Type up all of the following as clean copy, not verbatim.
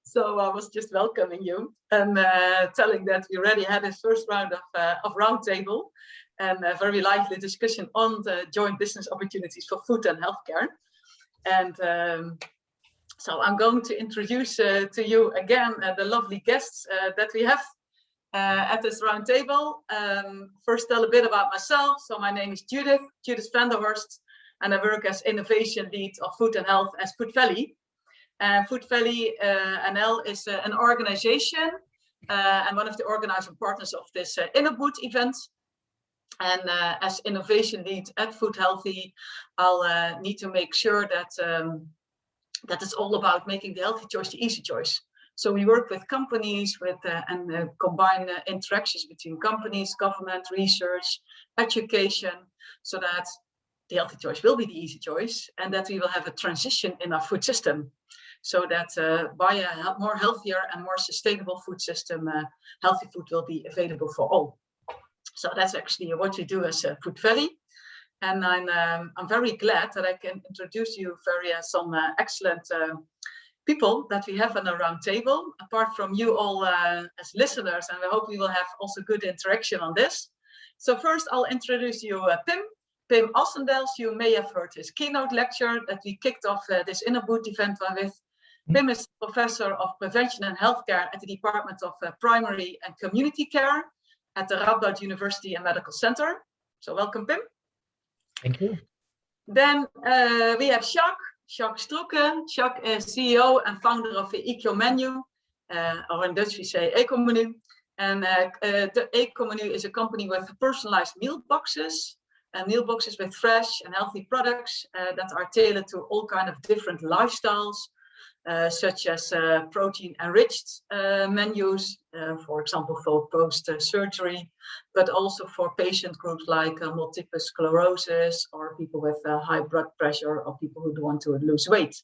So I was just welcoming you and telling that we already had a first round of roundtable and a very lively discussion on the joint business opportunities for food and healthcare. And so I'm going to introduce to you again the lovely guests that we have at this roundtable. First, tell a bit about myself. So my name is Judith van der Horst, and I work as Innovation Lead of Food and Health at Food Valley. Food Valley NL is an organization and one of the organizing partners of this Innoboot event. And as Innovation Lead at Food Healthy, I'll need to make sure that that it's all about making the healthy choice the easy choice. So we work with companies and combine interactions between companies, government, research, education, so that the healthy choice will be the easy choice and that we will have a transition in our food system. So that by a more healthier and more sustainable food system, healthy food will be available for all. So that's actually what we do as Food Valley. And I'm very glad that I can introduce you some excellent people that we have on a round table, apart from you all as listeners, and I hope we will have also good interaction on this. So first I'll introduce you Pim Assendelft. You may have heard his keynote lecture that we kicked off this Innoboot event with. Pim is Professor of Prevention and Healthcare at the Department of Primary and Community Care at the Radboud University Medical Center. So welcome, Pim. Thank you. Then we have Jochem Stroeken. Jochem is CEO and founder of the Ekomenu, or in Dutch we say Ekomenu. And the Ekomenu is a company with personalized meal boxes with fresh and healthy products that are tailored to all kinds of different lifestyles. Such as protein-enriched menus, for example, for post-surgery, but also for patient groups like multiple sclerosis or people with high blood pressure or people who want to lose weight.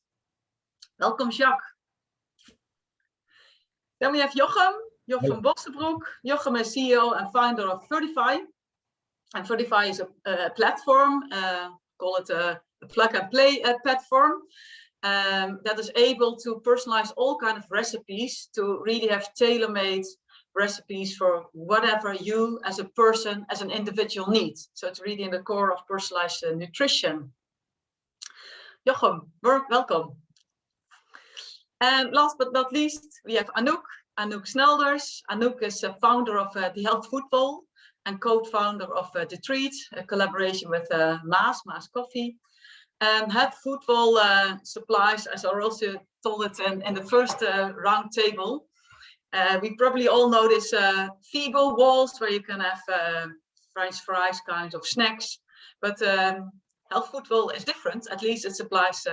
Welcome, Jacques. Then we have Jochem Bossenbroek. Jochem is CEO and founder of Verdify. And Verdify is a platform, call it a plug-and-play platform. That is able to personalize all kinds of recipes to really have tailor-made recipes for whatever you as a person, as an individual need. So it's really in the core of personalized nutrition. Jochem, welcome. And last but not least, we have Anouk Snelders. Anouk is a founder of the Health Football and co-founder of The Treat, a collaboration with Maas Coffee. And Health Football supplies, as I also told it in the first round table. We probably all know this Fibo walls where you can have French fries, kinds of snacks. But Health Football is different. At least it supplies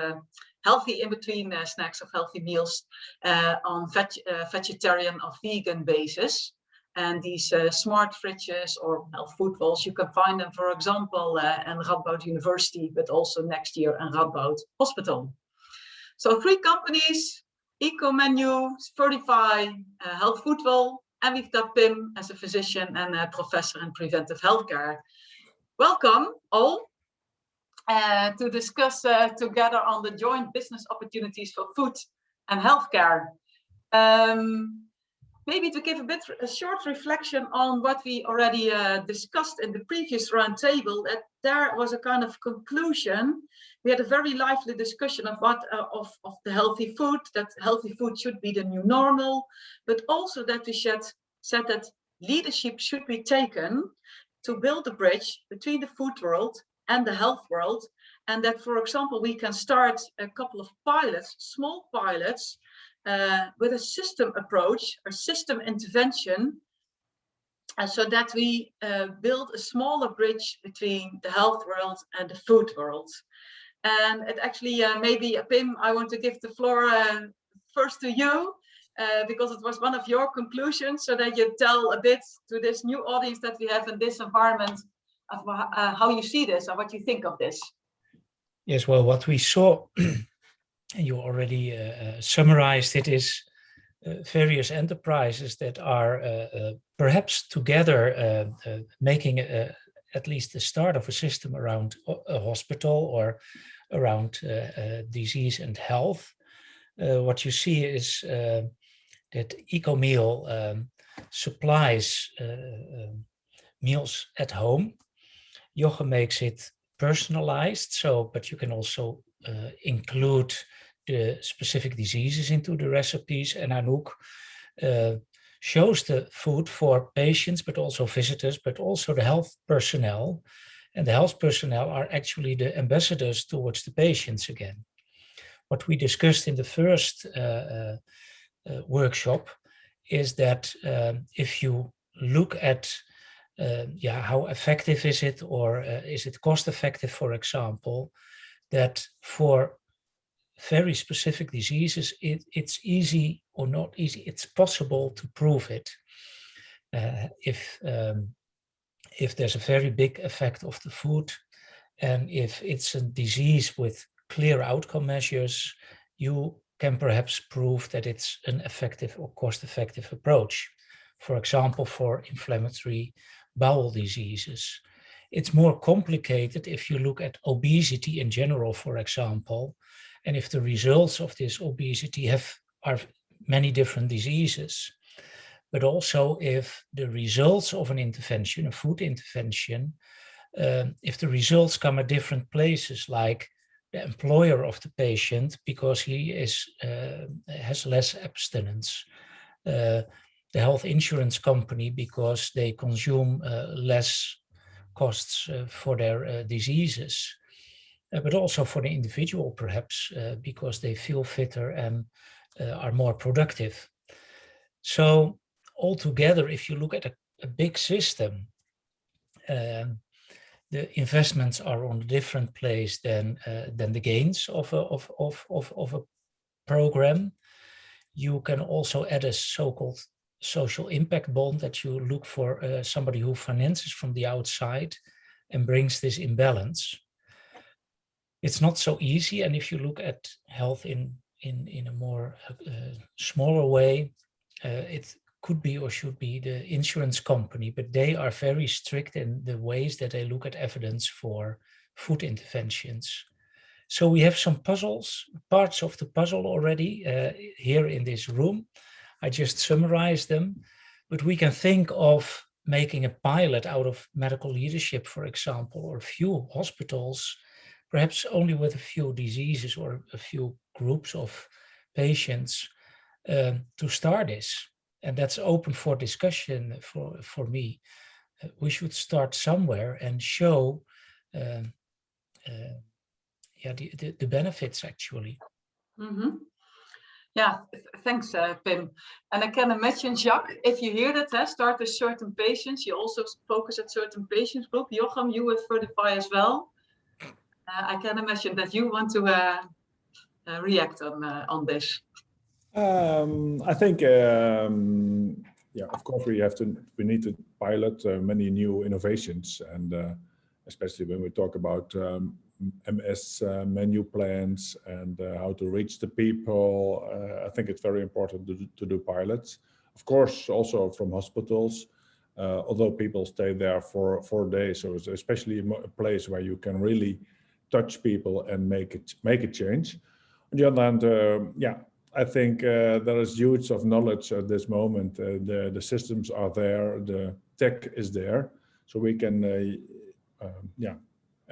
healthy in-between snacks of healthy meals on vegetarian or vegan basis. And these smart fridges or health food walls, you can find them, for example, in Radboud University, but also next year in Radboud Hospital. So 3 companies, Ekomenu, Verdify, Health Food Wall, and we've got Pim as a physician and a professor in preventive healthcare. Welcome all to discuss together on the joint business opportunities for food and healthcare. Maybe to give a short reflection on what we already discussed in the previous roundtable, that there was a kind of conclusion. We had a very lively discussion of of the healthy food, that healthy food should be the new normal, but also that we said that leadership should be taken to build a bridge between the food world and the health world, and that, for example, we can start a couple of pilots, small pilots, with a system approach or system intervention, so that we build a smaller bridge between the health world and the food world. And it actually, maybe Pim, I want to give the floor first to you, because it was one of your conclusions, so that you tell a bit to this new audience that we have in this environment of how you see this and what you think of this. Yes, well, what we saw, you already summarized it, is various enterprises that are perhaps together making at least the start of a system around a hospital or around disease and health. what you see is that Ekomenu supplies meals at home. Jochem makes it personalized, but you can also include the specific diseases into the recipes, and Anouk shows the food for patients, but also visitors, but also the health personnel. And the health personnel are actually the ambassadors towards the patients again. What we discussed in the first workshop is that if you look at how effective is it, or is it cost effective, for example, that for very specific diseases, it's easy or not easy, it's possible to prove it. If there's a very big effect of the food, and if it's a disease with clear outcome measures, you can perhaps prove that it's an effective or cost-effective approach. For example, for inflammatory bowel diseases. It's more complicated if you look at obesity in general, for example, and if the results of this obesity are many different diseases. But also if the results of an intervention, a food intervention, if the results come at different places, like the employer of the patient, because he has less abstinence, the health insurance company, because they consume less costs for their diseases, but also for the individual, perhaps, because they feel fitter and are more productive. So altogether, if you look at a big system, the investments are on a different place than the gains of a program. You can also add a so-called social impact bond, that you look for somebody who finances from the outside and brings this in balance. It's not so easy, and if you look at health in a more smaller way, it could be or should be the insurance company, but they are very strict in the ways that they look at evidence for food interventions. So we have some parts of the puzzle already here in this room. I just summarized them, but we can think of making a pilot out of medical leadership, for example, or a few hospitals, perhaps only with a few diseases or a few groups of patients, to start this. And that's open for discussion for me. We should start somewhere and show the benefits, actually. Mm-hmm. Yeah, thanks, Pim. And I can imagine, Jacques, if you hear that, start with certain patients, you also focus at certain patients group. Jochem, you with Verdify as well. I can imagine that you want to react on this. I think, of course, we need to pilot many new innovations, and especially when we talk about MS menu plans and how to reach the people. I think it's very important to do pilots. Of course, also from hospitals, although people stay there for 4 days, so it's especially a place where you can really touch people and make a change. On the other hand, I think there is huge of knowledge at this moment. The systems are there, the tech is there, so we can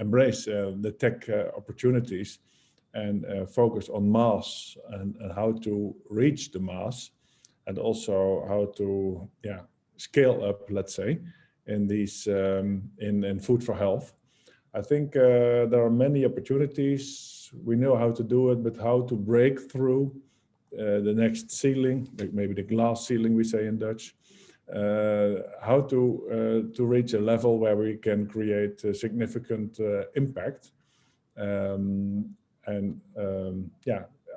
embrace the tech opportunities and focus on mass and how to reach the mass, and also how to scale up, let's say, in these in food for health. I think there are many opportunities. We know how to do it, but how to break through the next ceiling, like maybe the glass ceiling we say in Dutch, how to reach a level where we can create a significant impact. I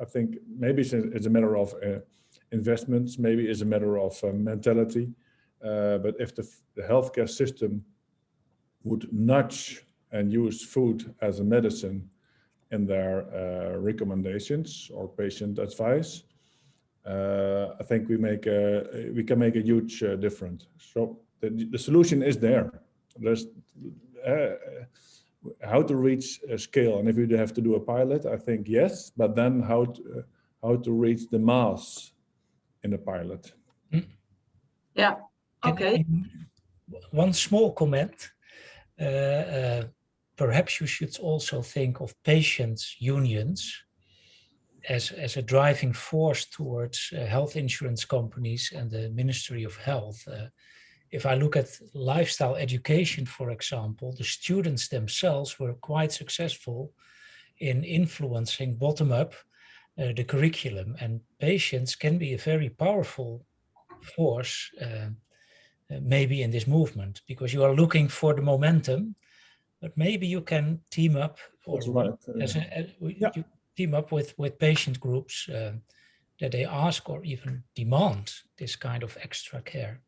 think maybe it's a matter of investments, maybe it's a matter of mentality, but if the healthcare system would nudge and use food as a medicine in their recommendations or patient advice, I think we can make a huge difference. So the solution is there. There's how to reach a scale, and if we have to do a pilot, I think yes, but then how how to reach the mass in a pilot. Yeah. Okay. One small comment. Perhaps you should also think of patients' unions as a driving force towards health insurance companies and the Ministry of Health. If I look at lifestyle education, for example, the students themselves were quite successful in influencing bottom-up the curriculum, and patients can be a very powerful force maybe in this movement, because you are looking for the momentum, but maybe you can team up, or you team up with patient groups that they ask or even demand this kind of extra care.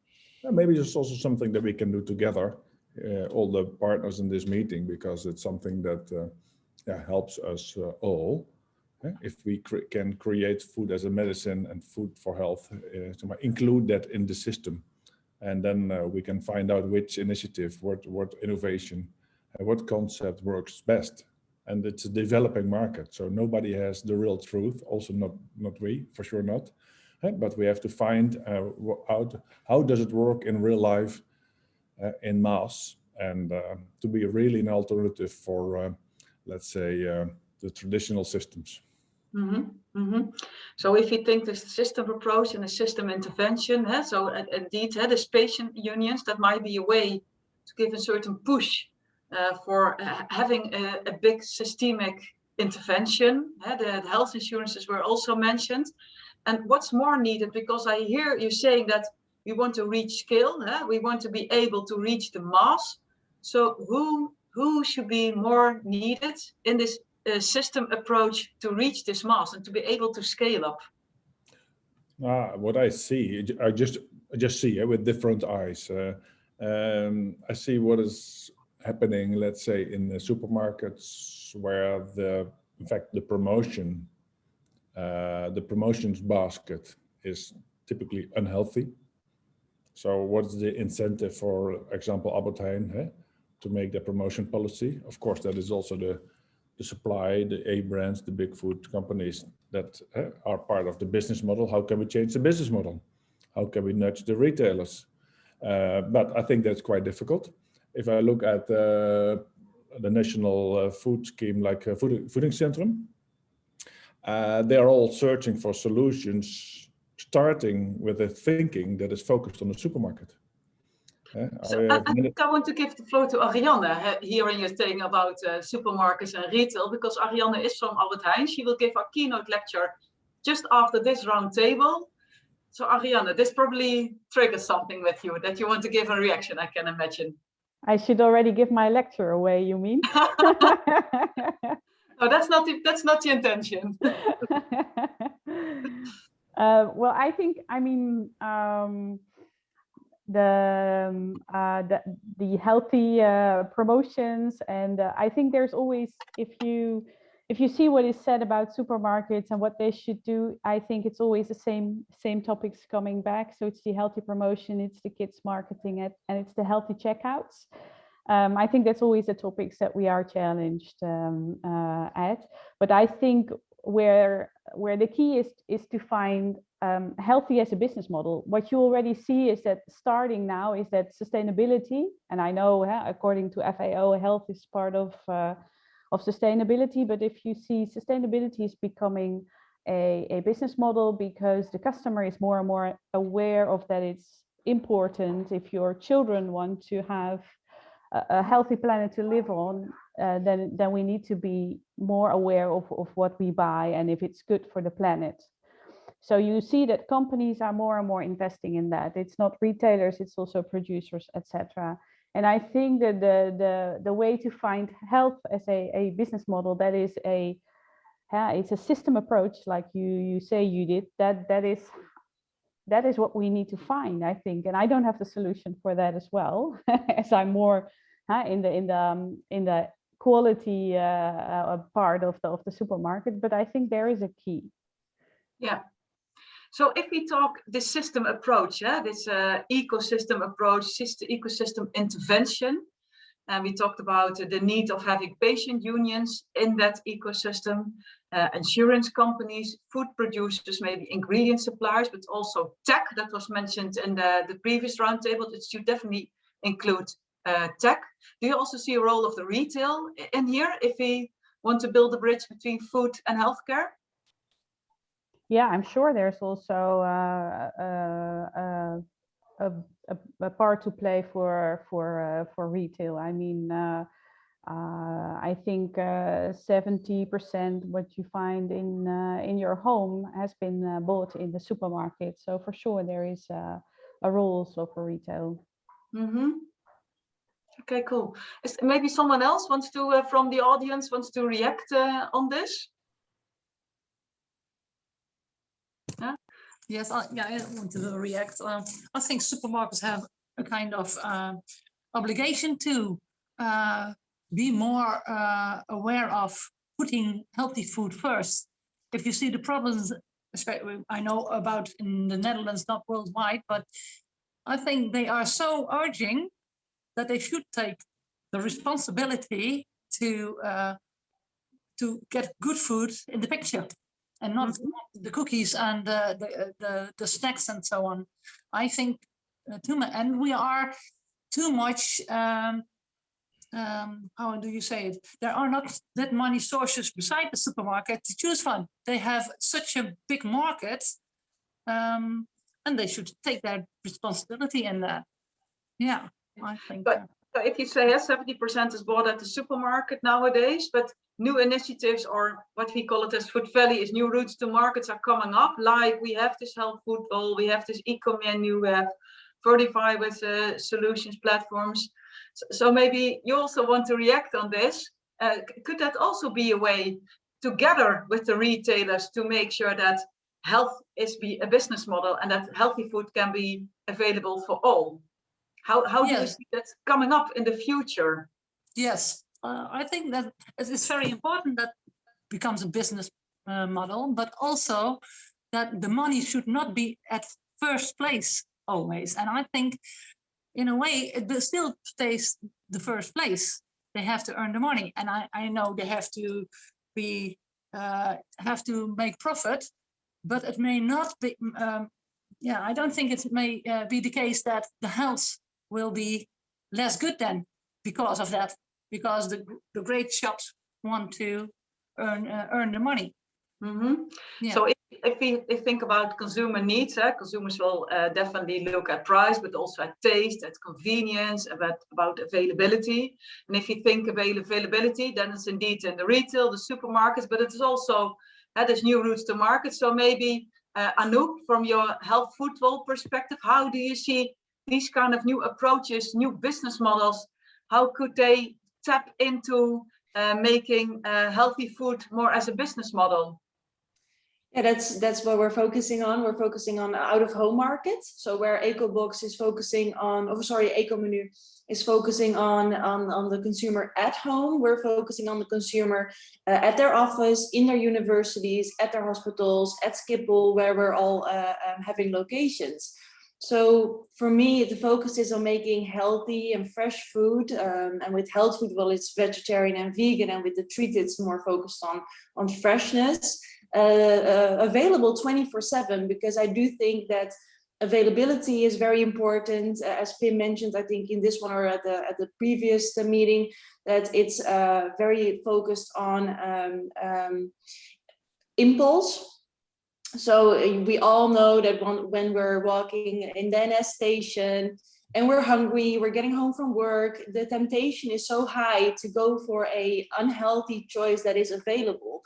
Maybe it's also something that we can do together, all the partners in this meeting, because it's something that helps us all. If we can create food as a medicine and food for health, include that in the system. And then we can find out which initiative, what innovation, what concept works best. And it's a developing market, so nobody has the real truth, also not we, for sure not. But we have to find out how does it work in real life, in mass, and to be really an alternative for, let's say, the traditional systems. Mm-hmm. Mm-hmm. So if you think the system approach and the system intervention, so indeed, there's patient unions, that might be a way to give a certain push for having a big systemic intervention. The health insurances were also mentioned. And what's more needed, because I hear you saying that we want to reach scale, we want to be able to reach the mass. So who should be more needed in this system approach to reach this mass and to be able to scale up? What I see, I just see with different eyes. I see what is happening, let's say, in the supermarkets, where in fact the promotions basket is typically unhealthy. So what's the incentive, for example, Albert Heijn, to make the promotion policy? Of course, that is also the supply, the A brands, the big food companies that are part of the business model. How can we change the business model? How can we nudge the retailers? But I think that's quite difficult. If I look at the national food scheme, like Voedingscentrum, they are all searching for solutions, starting with a thinking that is focused on the supermarket. So I think I want to give the floor to Ariane, hearing you saying about supermarkets and retail, because Ariane is from Albert Heijn. She will give our keynote lecture just after this round table. So Ariane, this probably triggers something with you that you want to give a reaction, I can imagine. I should already give my lecture away, you mean? No, that's not the intention. Well, I think, I mean, the healthy promotions, and I think there's always, if you see what is said about supermarkets and what they should do, I think it's always the same topics coming back. So it's the healthy promotion, it's the kids marketing, and it's the healthy checkouts. I think that's always the topics that we are challenged at. But I think where the key is to find healthy as a business model. What you already see is that starting now is that sustainability, and I know according to FAO, health is part of sustainability. But if you see sustainability is becoming a business model, because the customer is more and more aware of that it's important. If your children want to have a healthy planet to live on, then we need to be more aware of what we buy and if it's good for the planet. So you see that companies are more and more investing in that. It's not retailers, it's also producers, etc. And I think that the way to find health as a business model, that is it's a system approach, like you say you did, that is what we need to find, I think. And I don't have the solution for that as well, as I'm more in the quality part of the supermarket. But I think there is a key. Yeah. So if we talk this system approach, this ecosystem approach, ecosystem intervention, And we talked about the need of having patient unions in that ecosystem, insurance companies, food producers, maybe ingredient suppliers, but also tech that was mentioned in the previous roundtable. It should definitely include tech. Do you also see a role of the retail in here if we want to build a bridge between food and healthcare? Yeah, I'm sure there's also a part to play for retail. I mean, I think 70% what you find in your home has been bought in the supermarket. So for sure there is a role also for retail. Mm-hmm. Okay, cool. Maybe someone else wants to, from the audience, wants to react on this? Yeah. Yes, I want to react. I think supermarkets have a kind of obligation to be more aware of putting healthy food first. If you see the problems, especially I know about in the Netherlands, not worldwide, but I think they are so urging that they should take the responsibility to get good food in the picture, and not the cookies and the snacks and so on. I think too much, and we are too much. How do you say it? There are not that many sources beside the supermarket to choose from. They have such a big market, and they should take that responsibility in that. Yeah, I think. But if you say 70% is bought at the supermarket nowadays, but new initiatives, or what we call it as Food Valley, is new routes to markets are coming up. Like we have this health food bowl, we have this Ekomenu, we have Verdify with solutions platforms. So maybe you also want to react on this. Could that also be a way, together with the retailers, to make sure that health is a business model and that healthy food can be available for all? How do you see that coming up in the future? Yes, I think that it's very important that becomes a business model, but also that the money should not be at first place always. And I think, in a way, it still stays the first place. They have to earn the money, and I know they have to be have to make profit, but it may not be. I don't think it may be the case that the health will be less good then because of that, because the great shops want to earn the money. Mm-hmm. Yeah. So if we think about consumer needs, consumers will definitely look at price, but also at taste, at convenience, about availability. And if you think availability, then it's indeed in the retail, the supermarkets, but it is also there's new routes to market. So maybe Anouk, from your health food bowl perspective, how do you see these kind of new approaches, new business models? How could they tap into making healthy food more as a business model? Yeah, that's what we're focusing on. We're focusing on out-of-home markets. So where EcoBox is focusing on, Ekomenu is focusing on the consumer at home, we're focusing on the consumer at their office, in their universities, at their hospitals, at Schiphol, where we're all having locations. So for me, the focus is on making healthy and fresh food, and with health food, well, it's vegetarian and vegan, and with the treat, it's more focused on freshness. Available 24/7, because I do think that availability is very important. As Pim mentioned, I think in this one or at the previous meeting, that it's very focused on impulse. So we all know that when we're walking in the NS station and we're hungry, we're getting home from work, the temptation is so high to go for an unhealthy choice that is available.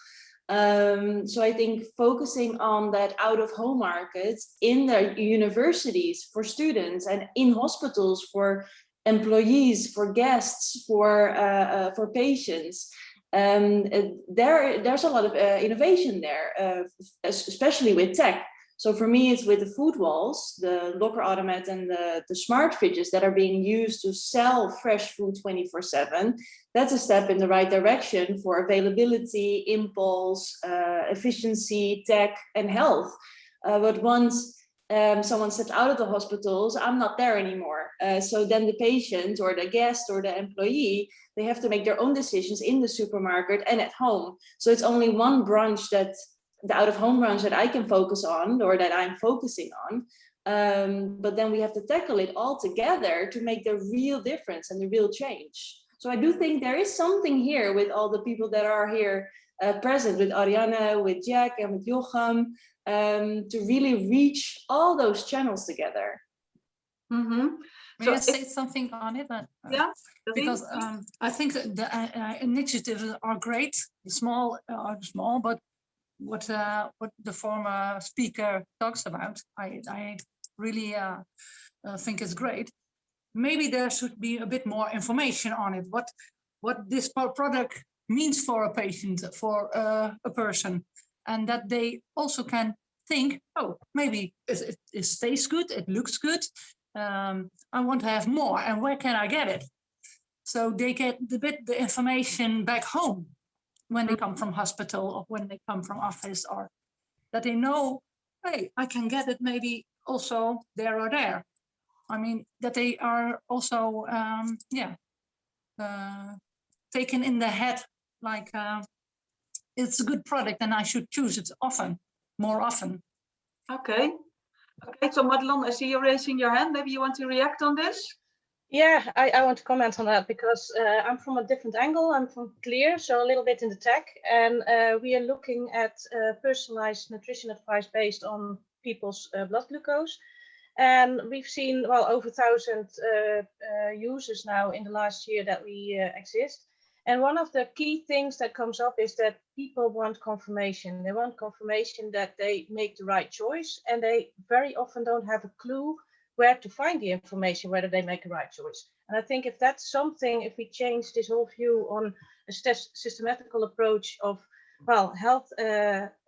So I think focusing on that out-of-home markets in the universities for students and in hospitals for employees, for guests, for patients, there's a lot of innovation there, especially with tech. So for me, it's with the food walls, the locker automat and the smart fridges that are being used to sell fresh food 24/7. That's a step in the right direction for availability, impulse, efficiency, tech, and health. But once someone steps out of the hospitals, I'm not there anymore. So then the patient or the guest or the employee, they have to make their own decisions in the supermarket and at home. So it's only one branch, that the out-of-home branch, that I can focus on, or that I'm focusing on. But then we have to tackle it all together to make the real difference and the real change. So I do think there is something here with all the people that are here present, with Ariane, with Jack, and with Jochem, to really reach all those channels together. Mm-hmm. May I say something on it? Yeah. Because I think the initiatives are great, small, but what the former speaker talks about, I really think is great. Maybe there should be a bit more information on it. What this product means for a patient, for a person, and that they also can think, oh, maybe it tastes good, it looks good. I want to have more, and where can I get it? So they get the information back home when they come from hospital or when they come from office, or that they know, hey, I can get it maybe also there or there. I mean, that they are also, taken in the head, like it's a good product and I should choose it more often. Okay. Okay, so Madelon, I see you raising your hand. Maybe you want to react on this? Yeah, I want to comment on that because I'm from a different angle. I'm from Clear, so a little bit in the tech, and we are looking at personalized nutrition advice based on people's blood glucose. And we've seen, well, over 1,000 users now in the last year that we exist. And one of the key things that comes up is that people want confirmation. They want confirmation that they make the right choice, and they very often don't have a clue where to find the information, whether they make the right choice. And I think if that's something, if we change this whole view on a systematical approach of, well, health,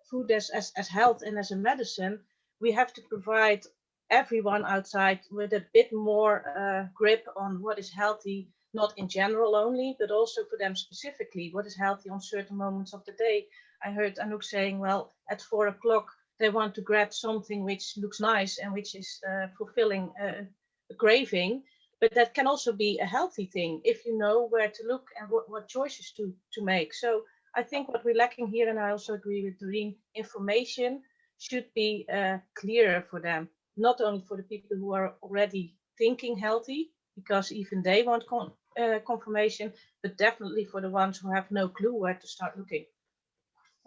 food as health and as a medicine, we have to provide everyone outside with a bit more grip on what is healthy, not in general only, but also for them specifically, what is healthy on certain moments of the day. I heard Anouk saying, well, at 4 o'clock, they want to grab something which looks nice and which is fulfilling a craving, but that can also be a healthy thing if you know where to look and what choices to make. So I think what we're lacking here, and I also agree with Doreen, information should be clearer for them, not only for the people who are already thinking healthy, because even they want confirmation, but definitely for the ones who have no clue where to start looking.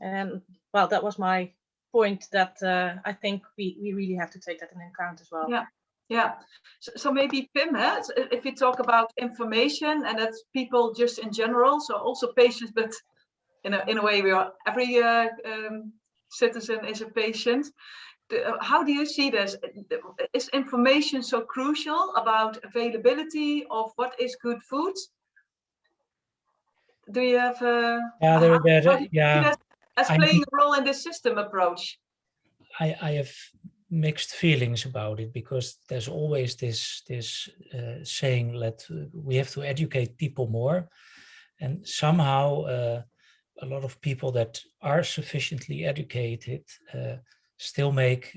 And well, that was my point, that I think we really have to take that into account as well. Yeah, yeah. So maybe Pim, if you talk about information, and that's people just in general, so also patients, but in a way, we are every citizen is a patient. How do you see this? Is information so crucial about availability of what is good food? Do you have as playing a role in this system approach? I have mixed feelings about it, because there's always this saying that we have to educate people more, and somehow a lot of people that are sufficiently educated still make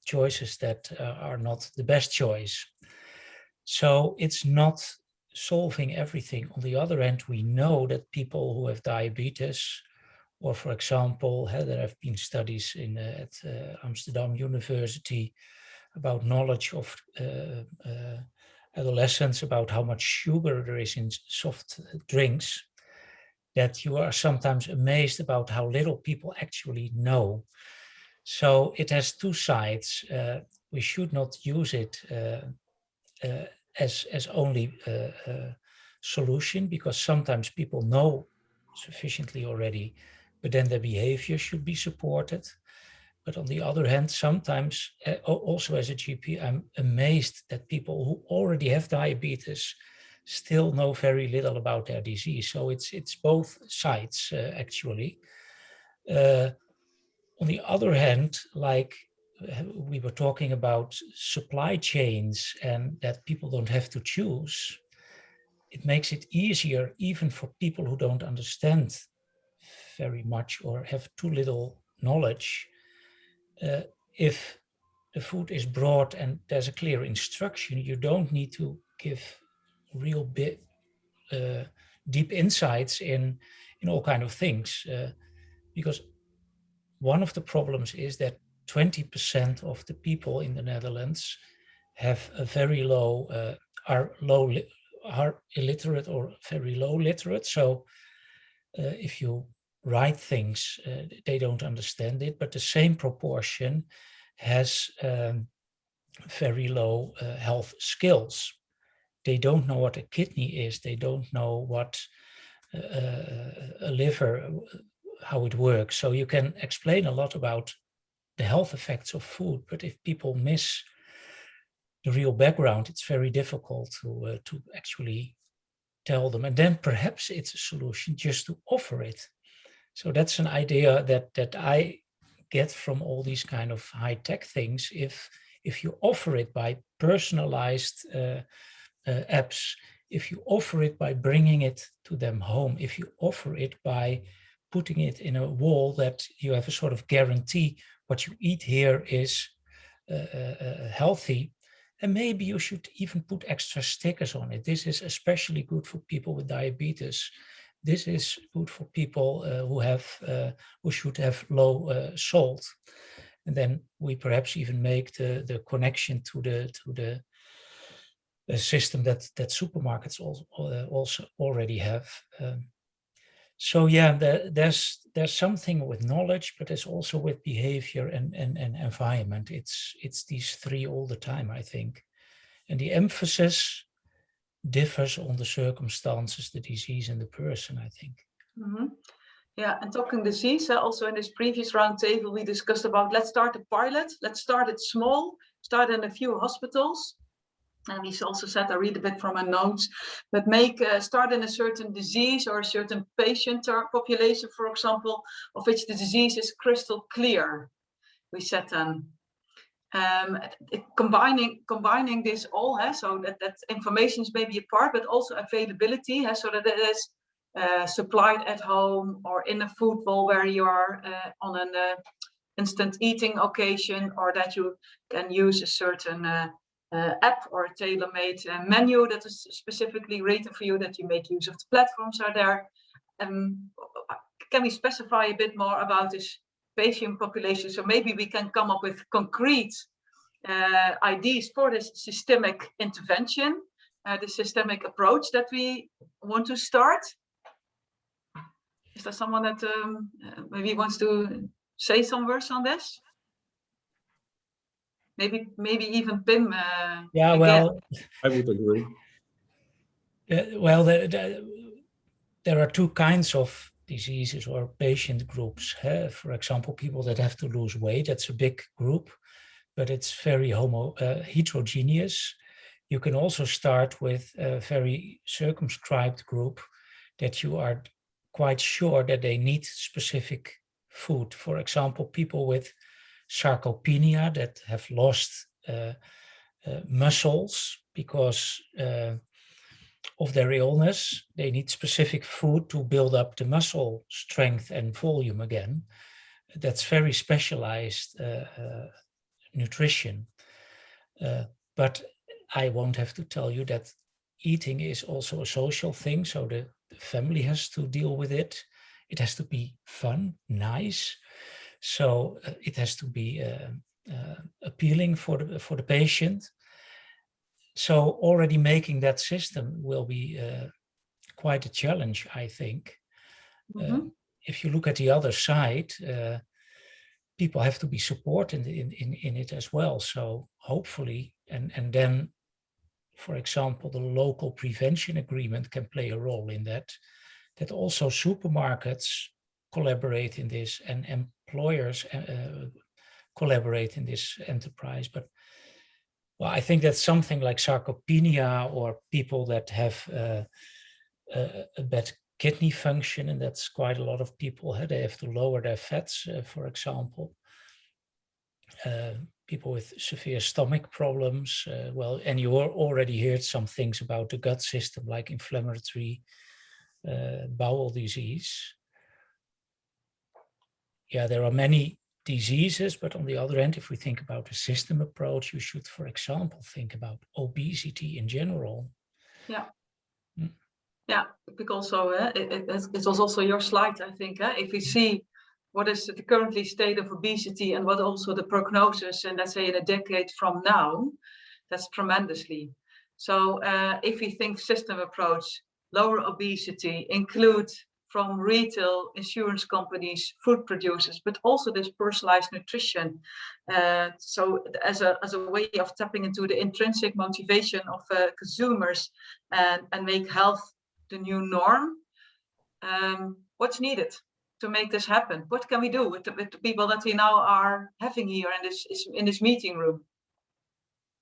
choices that are not the best choice. So it's not solving everything. On the other hand, we know that people who have diabetes, or for example, there have been studies at Amsterdam University about knowledge of adolescents about how much sugar there is in soft drinks, that you are sometimes amazed about how little people actually know. So it has two sides. We should not use it as only a solution, because sometimes people know sufficiently already, but then their behavior should be supported. But on the other hand, sometimes also as a GP, I'm amazed that people who already have diabetes still know very little about their disease. So it's both sides actually. On the other hand, like we were talking about supply chains and that people don't have to choose, it makes it easier even for people who don't understand very much or have too little knowledge. If the food is brought and there's a clear instruction, you don't need to give real deep insights in all kind of things, because one of the problems is that 20% of the people in the Netherlands have a very low, are illiterate or very low literate. So if you write things, they don't understand it, but the same proportion has very low health skills. They don't know what a kidney is. They don't know what a liver, how it works. So you can explain a lot about the health effects of food, but if people miss the real background, it's very difficult to actually tell them. And then perhaps it's a solution just to offer it. So that's an idea that I get from all these kind of high-tech things. If you offer it by personalized apps, if you offer it by bringing it to them home, if you offer it by putting it in a wall that you have a sort of guarantee what you eat here is healthy, and maybe you should even put extra stickers on it. This is especially good for people with diabetes. This is good for people who should have low salt. And then we perhaps even make the connection to the system that supermarkets also already have. So yeah, there's something with knowledge, but there's also with behavior and environment. It's these three all the time, I think. And the emphasis differs on the circumstances, the disease, and the person, I think. Mm-hmm. Yeah, and talking disease, also in this previous roundtable, we discussed about let's start a pilot, let's start it small, start in a few hospitals. And we also said, I read a bit from my notes, but start in a certain disease or a certain patient population, for example, of which the disease is crystal clear. We said combining this all, so that information is maybe a part, but also availability, so that it is supplied at home or in a food bowl where you are on an instant eating occasion, or that you can use a certain app or a tailor-made menu that is specifically written for you, that you make use of the platforms are there. Can we specify a bit more about this patient population? So maybe we can come up with concrete ideas for this systemic intervention, the systemic approach that we want to start. Is there someone that maybe wants to say some words on this? Maybe even Pim. Yeah, well, I would agree. Well, there are two kinds of diseases or patient groups. For example, people that have to lose weight, that's a big group, but it's very heterogeneous. You can also start with a very circumscribed group that you are quite sure that they need specific food. For example, people with sarcopenia that have lost muscles because of their illness. They need specific food to build up the muscle strength and volume again. That's very specialized nutrition. But I won't have to tell you that eating is also a social thing, so the family has to deal with it. It has to be fun, nice. So it has to be appealing for the patient. So already making that system will be quite a challenge, I think. Mm-hmm. If you look at the other side, people have to be supported in it as well. So hopefully, and then, for example, the local prevention agreement can play a role in that also supermarkets collaborate in this and employers collaborate in this enterprise. But well, I think that something like sarcopenia or people that have a bad kidney function, and that's quite a lot of people, they have to lower their fats, for example. People with severe stomach problems, well, and you already heard some things about the gut system, like inflammatory bowel disease. Yeah, there are many diseases, but on the other hand, if we think about a system approach, you should, for example, think about obesity in general. Yeah. Yeah, because also it was also your slide, I think. If we see what is the currently state of obesity and what also the prognosis, and let's say in a decade from now, that's tremendously. So if we think system approach, lower obesity, include from retail, insurance companies, food producers, but also this personalized nutrition. So as a way of tapping into the intrinsic motivation of consumers and make health the new norm. What's needed to make this happen? What can we do with the people that we now are having here in this meeting room?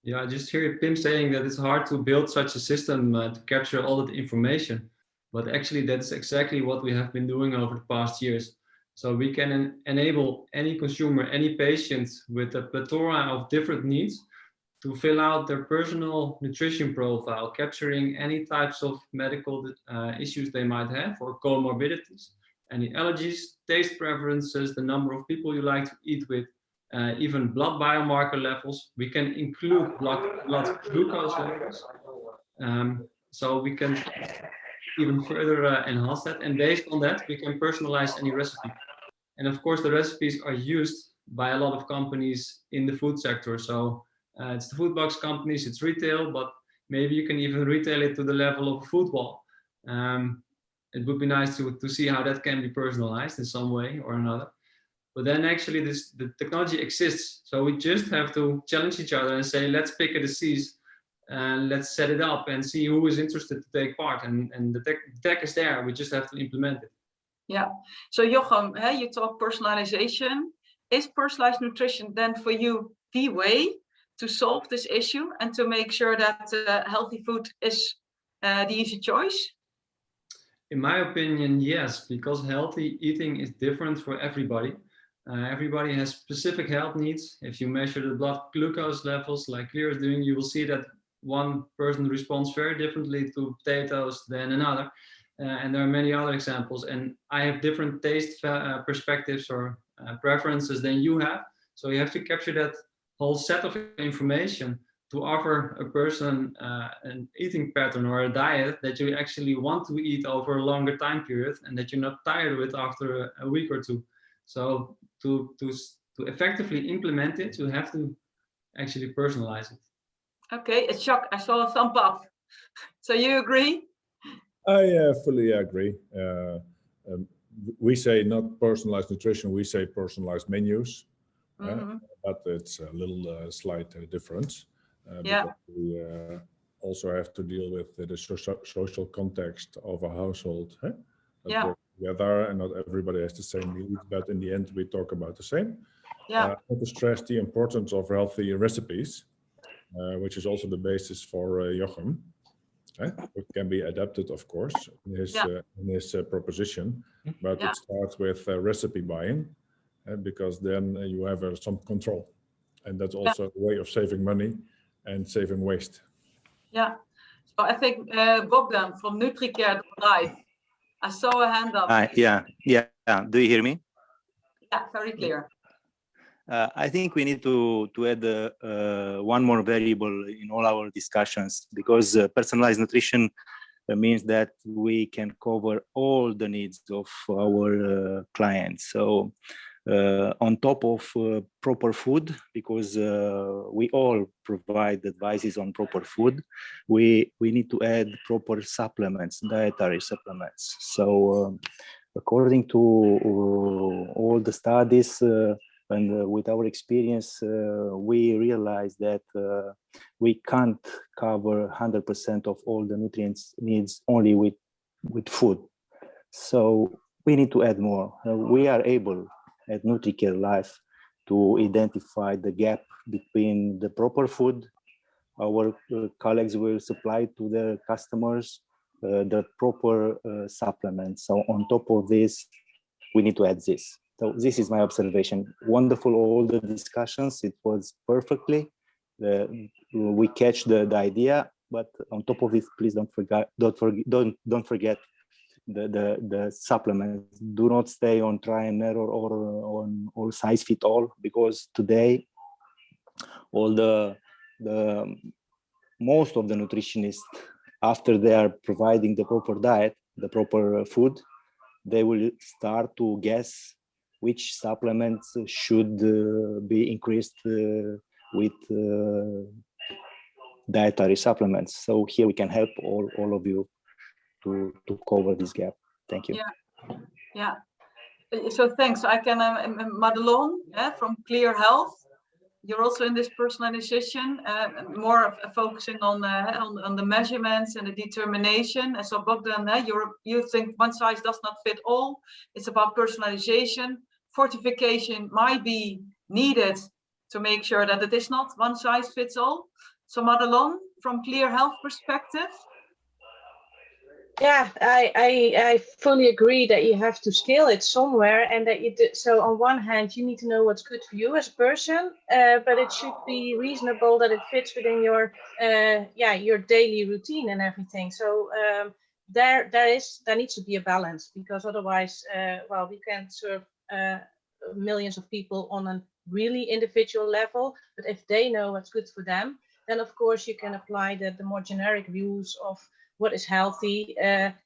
Yeah, I just hear Pim saying that it's hard to build such a system to capture all the information. But actually, that's exactly what we have been doing over the past years. So we can enable any consumer, any patient with a plethora of different needs to fill out their personal nutrition profile, capturing any types of medical issues they might have or comorbidities, any allergies, taste preferences, the number of people you like to eat with, even blood biomarker levels. We can include blood glucose levels. So we can even further enhance that. And based on that, we can personalize any recipe. And of course, the recipes are used by a lot of companies in the food sector. So it's the food box companies, it's retail, but maybe you can even retail it to the level of a food wall. It would be nice to see how that can be personalized in some way or another. But then actually the technology exists. So we just have to challenge each other and say, let's pick a disease and let's set it up and see who is interested to take part. And the tech is there, we just have to implement it. Yeah, so Jochem, you talk personalization. Is personalized nutrition then for you the way to solve this issue and to make sure that healthy food is the easy choice? In my opinion, yes, because healthy eating is different for everybody. Everybody has specific health needs. If you measure the blood glucose levels like Clear is doing, you will see that one person responds very differently to potatoes than another. And there are many other examples. And I have different taste perspectives or preferences than you have. So you have to capture that whole set of information to offer a person an eating pattern or a diet that you actually want to eat over a longer time period and that you're not tired with after a week or two. So to effectively implement it, you have to actually personalize it. Okay, it's shock. I saw a thumb up. So you agree? I fully agree. We say not personalized nutrition, we say personalized menus, but it's a little slight difference. Because we also have to deal with the social context of a household. That together, and not everybody has the same needs, but in the end we talk about the same. Not to stress the importance of healthy recipes, which is also the basis for Jochem. It can be adapted, of course, in his proposition, but it starts with recipe buying, because then you have some control, and that's also a way of saving money and saving waste. Yeah, so I think Bogdan from NutriCare Live, I saw a hand up. Yeah. Do you hear me? Yeah, very clear. I think we need to add one more variable in all our discussions, because personalized nutrition means that we can cover all the needs of our clients. So on top of proper food, because we all provide advices on proper food, we need to add proper supplements, dietary supplements. So according to all the studies, and with our experience, we realize that we can't cover 100% of all the nutrients needs only with food. So we need to add more. We are able at NutriCare Life to identify the gap between the proper food. Our colleagues will supply to their customers the proper supplements. So on top of this, we need to add this. So this is my observation. Wonderful, all the discussions. It was perfectly. We catch the idea, but on top of it, please don't forget the supplements. Do not stay on try and error or on all size fit all, because today all the most of the nutritionists, after they are providing the proper diet, the proper food, they will start to guess which supplements should be increased with dietary supplements. So here we can help all of you to cover this gap. Thank you. Yeah. So thanks. I can, Madelon, from Clear Health. You're also in this personalization, more focusing on the measurements and the determination. And so Bogdan, you think one size does not fit all. It's about personalization. Fortification might be needed to make sure that it is not one size fits all. So Madelon, from Clear Health perspective. Yeah, I fully agree that you have to scale it somewhere, and that you do, so on one hand you need to know what's good for you as a person, but it should be reasonable that it fits within your your daily routine and everything. So there needs to be a balance, because otherwise well, we can serve millions of people on a really individual level, but if they know what's good for them, then of course you can apply the more generic rules of what is healthy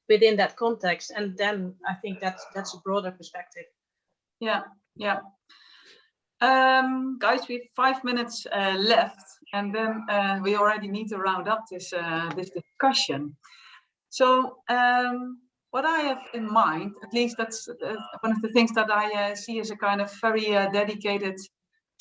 within that context, and then I think that's a broader perspective. Yeah. Guys, we have 5 minutes left, and then we already need to round up this discussion. So what I have in mind, at least that's one of the things that I see as a kind of very dedicated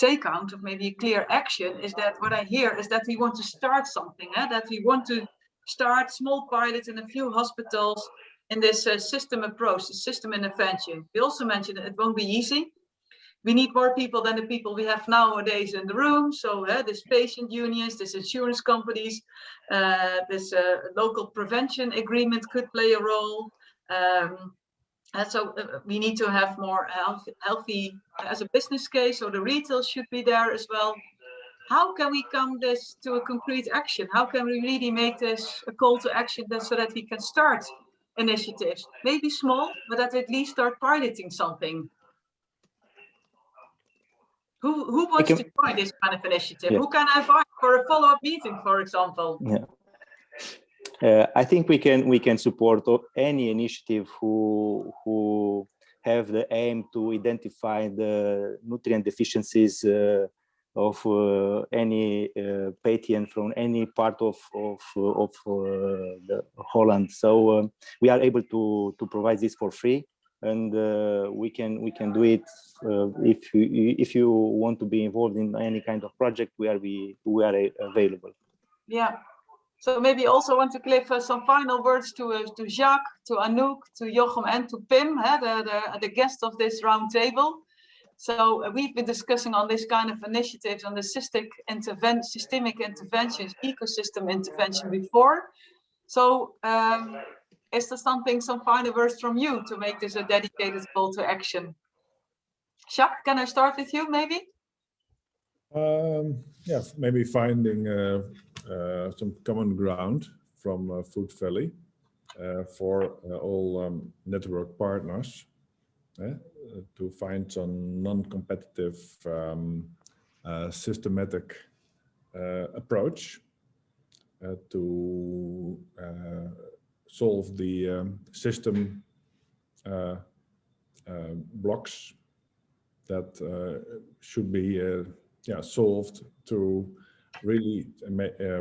takeout of maybe a clear action, is that what I hear is that we want to start something, that we want to start small pilots in a few hospitals in this system approach, the system intervention. We also mentioned that it won't be easy. We need more people than the people we have nowadays in the room. So this patient unions, this insurance companies, this local prevention agreement could play a role. And so we need to have more healthy as a business case, so the retail should be there as well. How can we come this to a concrete action? How can we really make this a call to action so that we can start initiatives? Maybe small, but at least start piloting something. Who wants to join this kind of initiative? Yeah. Who can I invite for a follow-up meeting, for example? Yeah. I think we can support any initiative who have the aim to identify the nutrient deficiencies of any patient from any part of the Holland. So we are able to provide this for free, and we can do it if you want to be involved in any kind of project. We are available. Yeah. So maybe also want to give some final words to Jacques, to Anouk, to Jochem, and to Pim, the guests of this round table. So we've been discussing on this kind of initiatives on the systemic interventions, ecosystem intervention before. So is there some final words from you to make this a dedicated call to action? Jacques, can I start with you maybe? Yeah, maybe finding some common ground from Food Valley for all network partners. To find some non-competitive systematic approach to solve the system blocks that should be solved to really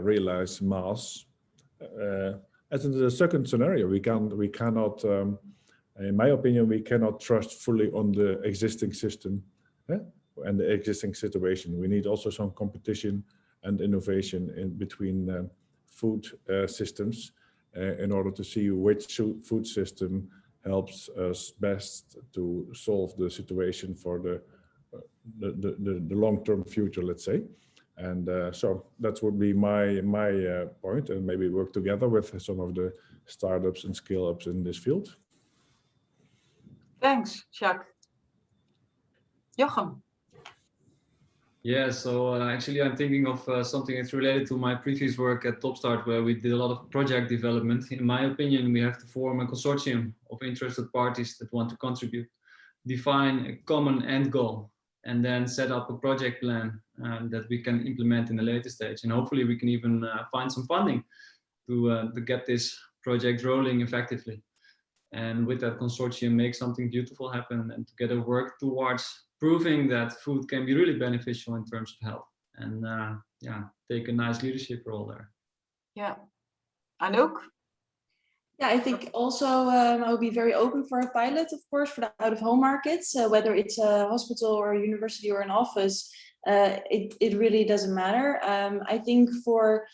realize mass. As in the second scenario, we cannot in my opinion, we cannot trust fully on the existing system and the existing situation. We need also some competition and innovation in between food systems in order to see which food system helps us best to solve the situation for the long-term future, let's say. And so that would be my point, and maybe work together with some of the startups and scale-ups in this field. Thanks, Jacques. Jochem. Yeah, so actually I'm thinking of something that's related to my previous work at Topstart, where we did a lot of project development. In my opinion, we have to form a consortium of interested parties that want to contribute, define a common end goal, and then set up a project plan that we can implement in a later stage. And hopefully we can even find some funding to get this project rolling effectively. And with that consortium, make something beautiful happen and together work towards proving that food can be really beneficial in terms of health, and yeah, take a nice leadership role there. Yeah. Anouk? Yeah, I think also I would be very open for a pilot, of course, for the out-of-home markets, whether it's a hospital or a university or an office, it really doesn't matter. I think for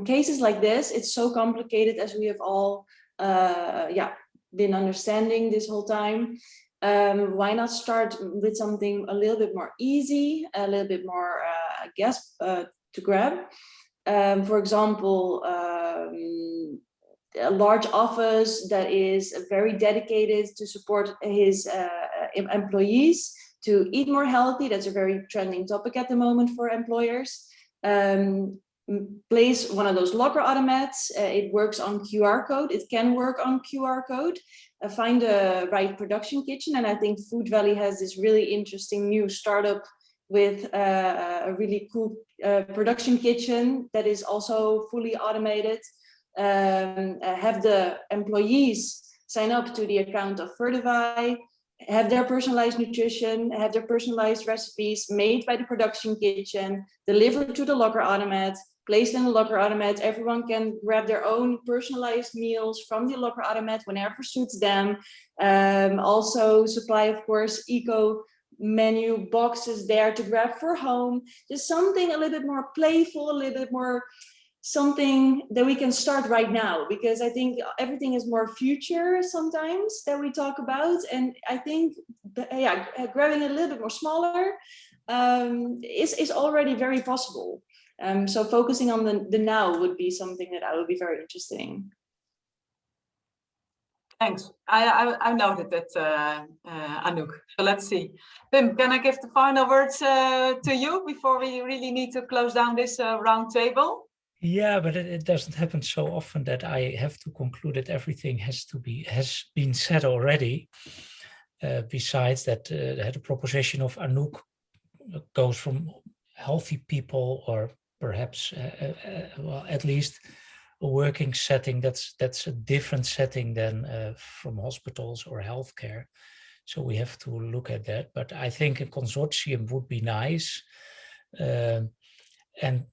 cases like this, it's so complicated, as we have all been understanding this whole time. Why not start with something a little bit more easy, a little bit more, to grab? For example, a large office that is very dedicated to support his employees to eat more healthy. That's a very trending topic at the moment for employers. Place one of those locker automats. It works on QR code. It can work on QR code. Find the right production kitchen. And I think Food Valley has this really interesting new startup with a really cool production kitchen that is also fully automated. Have the employees sign up to the account of Verdify, have their personalized nutrition, have their personalized recipes made by the production kitchen, delivered to the locker automat, placed in the locker automat. Everyone can grab their own personalized meals from the locker automat whenever suits them. Also supply, of course, Ekomenu boxes there to grab for home. Just something a little bit more playful, a little bit more something that we can start right now, because I think everything is more future sometimes that we talk about. And I think, yeah, grabbing it a little bit more smaller is already very possible. So focusing on the now would be something that I would be very interested in. Thanks. I noted that, Anouk. So let's see. Pim, can I give the final words to you before we really need to close down this round table? Yeah, but it doesn't happen so often that I have to conclude that everything has been said already. Besides that, the proposition of Anouk goes from healthy people, or perhaps, well, at least a working setting that's a different setting than from hospitals or healthcare. So we have to look at that. But I think a consortium would be nice, and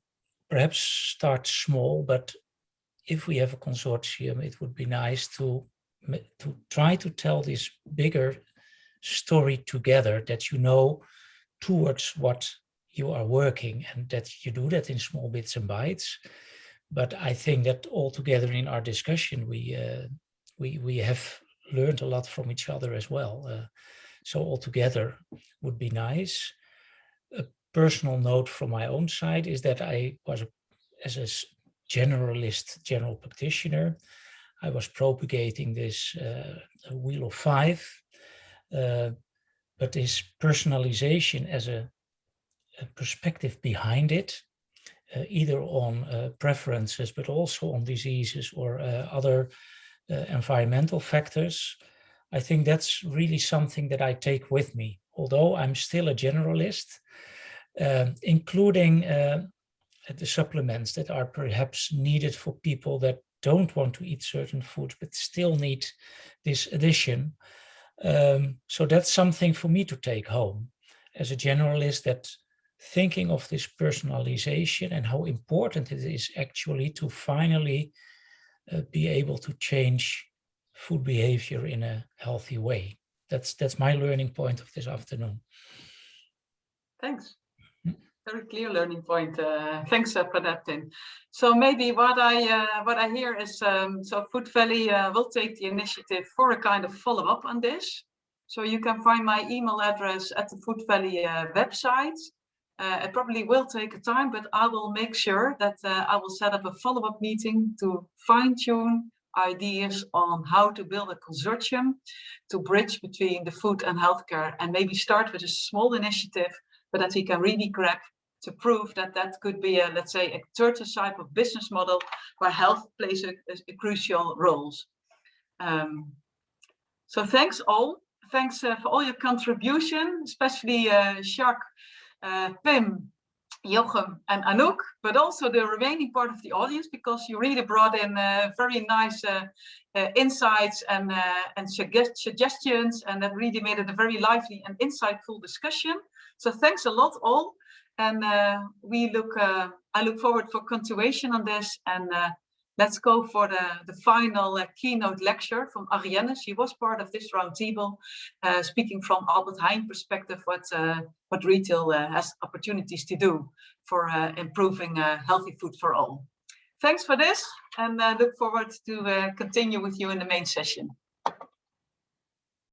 perhaps start small. But if we have a consortium, it would be nice to try to tell this bigger story together, that you know towards what you are working, and that you do that in small bits and bytes. But I think that all together in our discussion, we have learned a lot from each other as well. So all together would be nice. A personal note from my own side is that I was, as a general practitioner, I was propagating this wheel of 5, but this personalization as a perspective behind it, either on preferences, but also on diseases or other environmental factors. I think that's really something that I take with me, although I'm still a generalist, including the supplements that are perhaps needed for people that don't want to eat certain foods, but still need this addition. So that's something for me to take home as a generalist, that thinking of this personalization and how important it is actually to finally be able to change food behavior in a healthy way. That's my learning point of this afternoon. Thanks. Very clear learning point. Thanks for that, Tim. So maybe what I hear is, so Food Valley will take the initiative for a kind of follow-up on this. So you can find my email address at the Food Valley website. It probably will take a time, but I will make sure that I will set up a follow-up meeting to fine-tune ideas on how to build a consortium to bridge between the food and healthcare, and maybe start with a small initiative but that we can really crack to prove that that could be a, let's say, a certain type of business model where health plays a crucial role. So thanks all. Thanks for all your contribution, especially Jacques, Pim, Jochem and Anouk, but also the remaining part of the audience, because you really brought in very nice insights and suggestions, and that really made it a very lively and insightful discussion. So thanks a lot all, and I look forward for continuation on this, and let's go for the final keynote lecture from Ariane. She was part of this roundtable, speaking from Albert Heijn perspective, what retail has opportunities to do for improving healthy food for all. Thanks for this, and look forward to continue with you in the main session.